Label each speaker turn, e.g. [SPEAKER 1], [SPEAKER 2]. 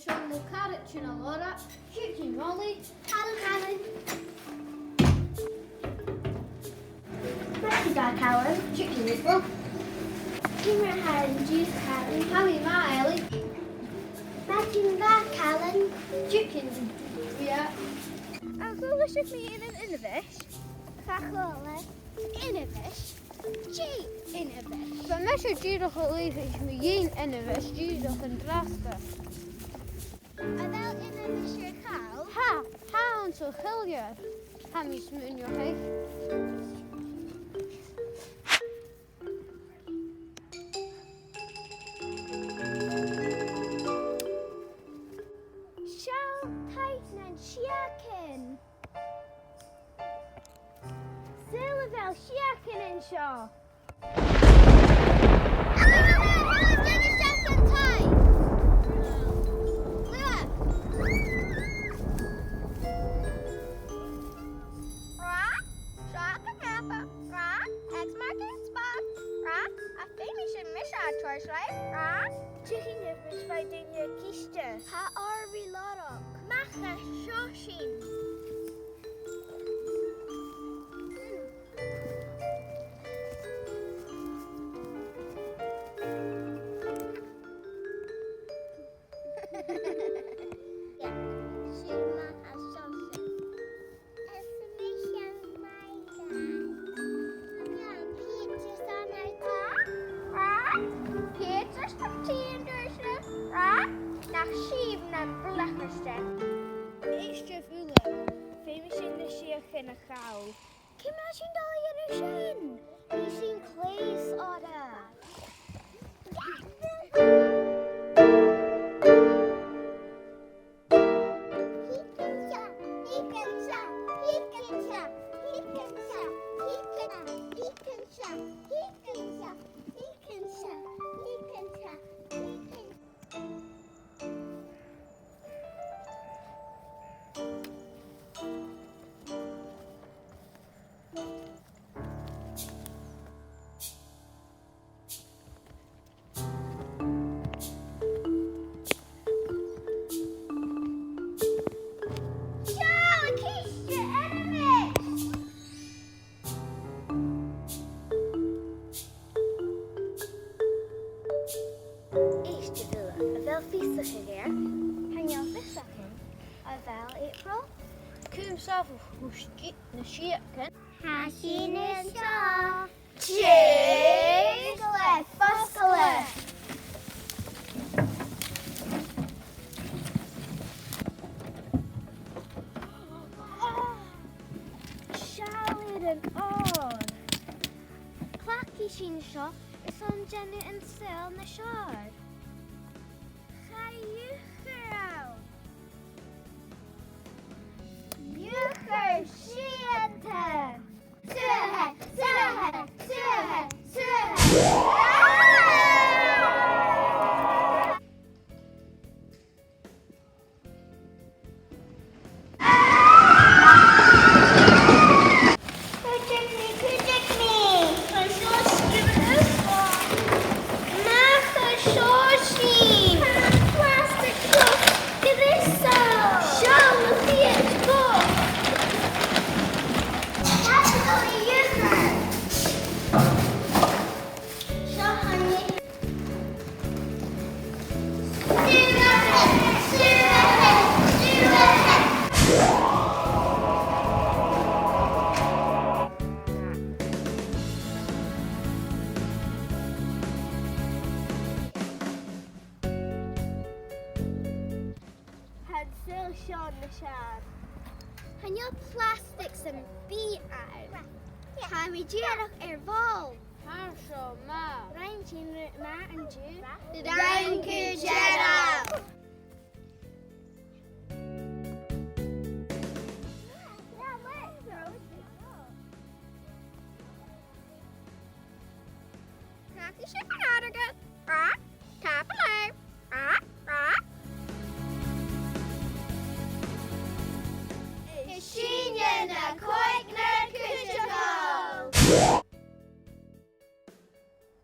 [SPEAKER 1] Sean will carrot tuna Laura, chicken rolly, Helen. Cuideachail, chicken nipple. Còignear juice Helen, Hammy Miley. Cuideachail, chicken yeah.
[SPEAKER 2] Agora chef me in an innovish.
[SPEAKER 1] Cachola.
[SPEAKER 2] Innovish. Gee, innovish.
[SPEAKER 1] But measure duurder leven is me geen innovish, duurder en drasten.
[SPEAKER 2] En wel innovish your cow?
[SPEAKER 1] Ha en zo Ghlinn. Hammy smun je heeg.
[SPEAKER 2] Shaken. Silverville shaken in Shaw. Chicken is by doing your keister.
[SPEAKER 1] Ha are we lorok.
[SPEAKER 2] Macha shoshin. Eerste vullen. Famous in de sheikh in a cow.
[SPEAKER 1] Kim imagine dat je er zijn. Die zien klees order. Kun zelf hoe een chicken.
[SPEAKER 2] Hashin is Shaw.
[SPEAKER 1] Chicken. Buskelen.
[SPEAKER 2] Charlotte and on. Clacky Shin Shaw is on Jenny and Sil in the shard. Ga je girl.
[SPEAKER 1] Jucher Shiente.
[SPEAKER 2] Sean the shard. And your plastics and beat out. Gaan we hier erval.
[SPEAKER 1] Harsel ma.
[SPEAKER 2] Rijntje maar en ju.
[SPEAKER 1] Dank u, Gerald.
[SPEAKER 2] Kijk eens even naar de